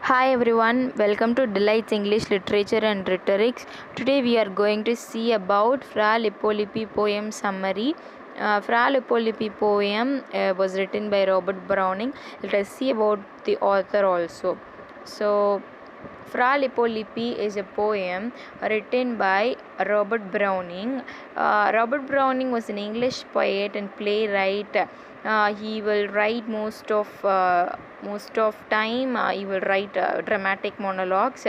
Hi everyone, welcome to Delights English Literature and Rhetorics. Today we are going to see about Fra Lippo Lippi poem summary. Fra Lippo Lippi poem was written by Robert Browning. Let us see about the author also. So, Fra Lippo Lippi is a poem written by Robert Browning. Robert Browning was an English poet and playwright. He will write most of time. He will write dramatic monologues.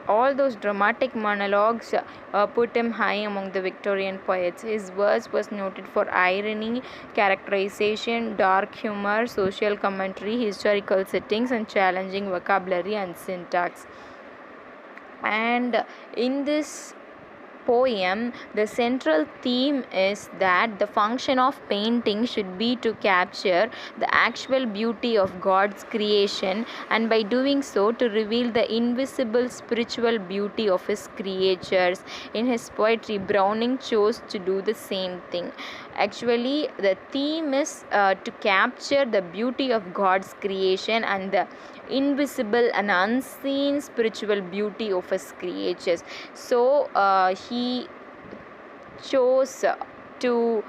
All those dramatic monologues put him high among the Victorian poets. His verse was noted for irony, characterization, dark humor, social commentary, historical settings, and challenging vocabulary and syntax. And in this poem, the central theme is that the function of painting should be to capture the actual beauty of God's creation, and by doing so to reveal the invisible spiritual beauty of his creatures. In his poetry, Browning chose to do the same thing. Actually, the theme is to capture the beauty of God's creation and the invisible and unseen spiritual beauty of his creatures. So he chose to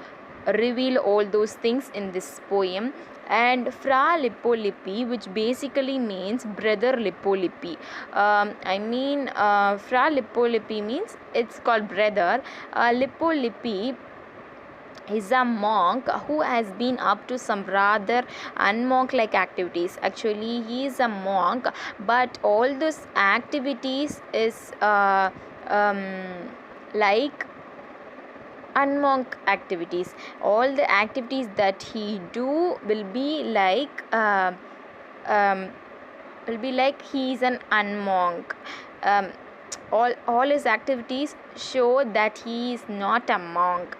reveal all those things in this poem. And Fra Lippo Lippi, which basically means brother Lippo Lippi. Fra Lippo Lippi means it's called brother. Lippo Lippi is a monk who has been up to some rather unmonk like activities. Actually, he is a monk, but all those activities is like unmonk activities. All the activities that he do will be like he is an unmonk. All his activities show that he is not a monk,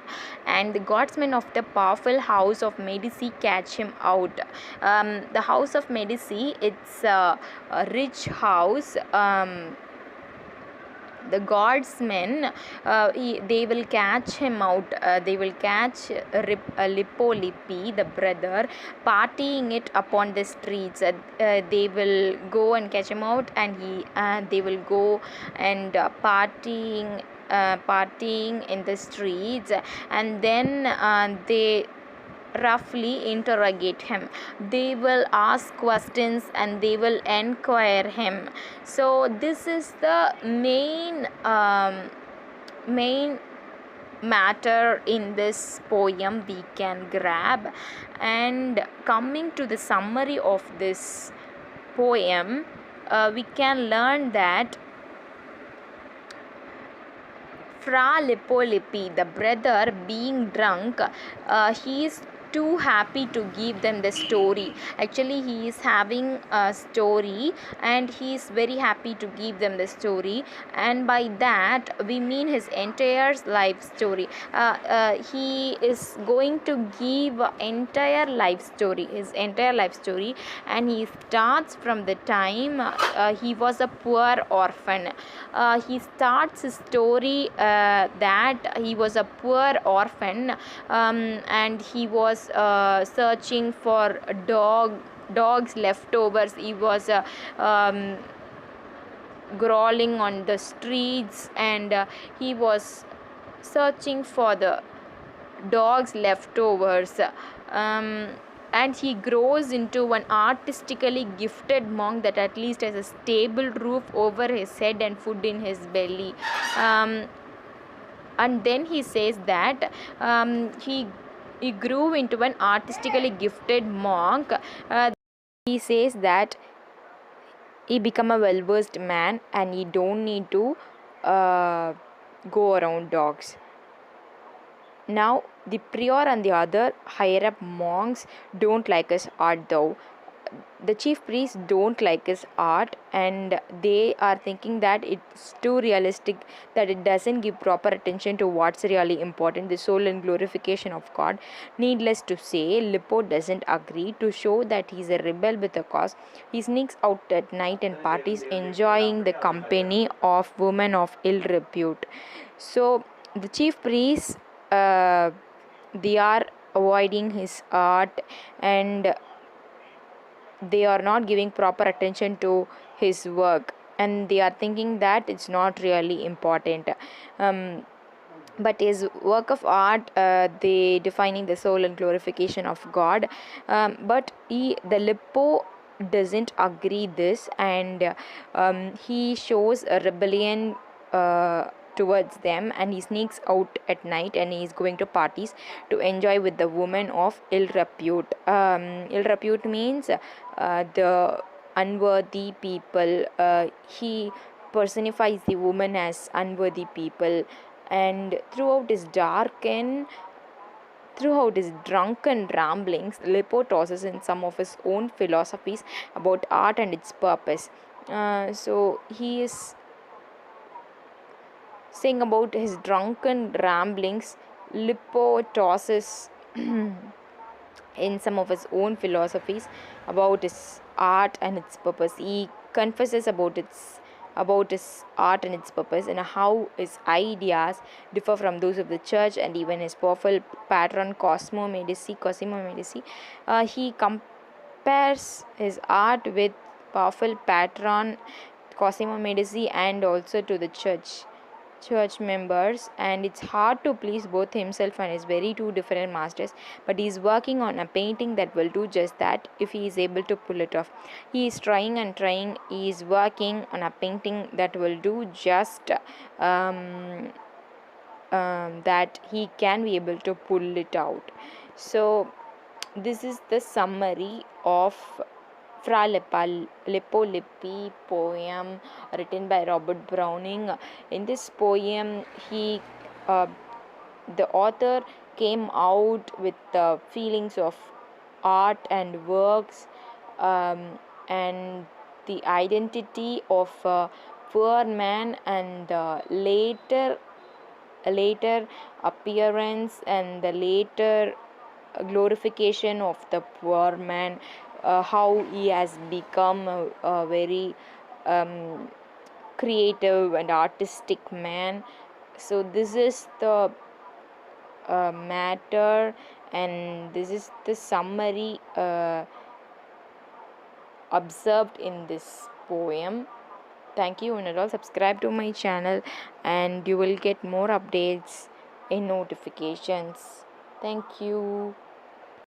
and the guardsmen of the powerful house of Medici catch him out. The house of Medici, it's a rich house. The guardsmen, they will catch him out. They will catch Lippo Lippi, the brother, partying it upon the streets. They will go and catch him out, and they will go and partying in the streets, and then they roughly interrogate him. They will ask questions and they will enquire him. So this is the main matter in this poem we can grab. And coming to the summary of this poem, we can learn that Fra Lippo Lippi, the brother, being drunk, he is too happy to give them the story. Actually, he is having a story and he is very happy to give them the story, and by that we mean his entire life story. He is going to give his entire life story, and he starts from the time he was a poor orphan. He starts his story that he was a poor orphan, and he was searching for dogs leftovers. He was crawling on the streets, and he was searching for the dogs leftovers. And he grows into an artistically gifted monk that at least has a stable roof over his head and food in his belly. And then he says that he grew into an artistically gifted monk. He says that he become a well-versed man and he don't need to go around dogs. Now, the prior and the other higher up monks don't like his art though. The chief priests don't like his art, and they are thinking that it's too realistic, that it doesn't give proper attention to what's really important, the soul and glorification of God. Needless to say, Lippo doesn't agree. To show that he's a rebel with a cause, he sneaks out at night and parties, enjoying the company of women of ill repute. So the chief priests, they are avoiding his art, and they are not giving proper attention to his work, and they are thinking that it's not really important. But his work of art, they defining the soul and glorification of God. But the Lippo doesn't agree this, and he shows a rebellion towards them, and he sneaks out at night and he is going to parties to enjoy with the woman of ill repute. Ill repute means the unworthy people. He personifies the woman as unworthy people, and throughout his drunken ramblings, Lippo tosses in some of his own philosophies about art and its purpose. So he is saying about his drunken ramblings. Lippo tosses in some of his own philosophies about his art and its purpose. He confesses about his art and its purpose, and how his ideas differ from those of the church and even his powerful patron Cosimo Medici. He compares his art with powerful patron Cosimo Medici and also to the church members, and it's hard to please both himself and his very two different masters, but he's working on a painting that will do just that if he is able to pull it off. He is trying and trying. He is working on a painting that will do just um, that he can be able to pull it out. So this is the summary of Fra Lippo Lippi poem written by Robert Browning. In this poem, uh, the author came out with the feelings of art and works, and the identity of a poor man, and the later appearance and the later glorification of the poor man, how he has become a very creative and artistic man. So this is the matter, and this is the summary observed in this poem. Thank you, and all subscribe to my channel, and you will get more updates in notifications. Thank you.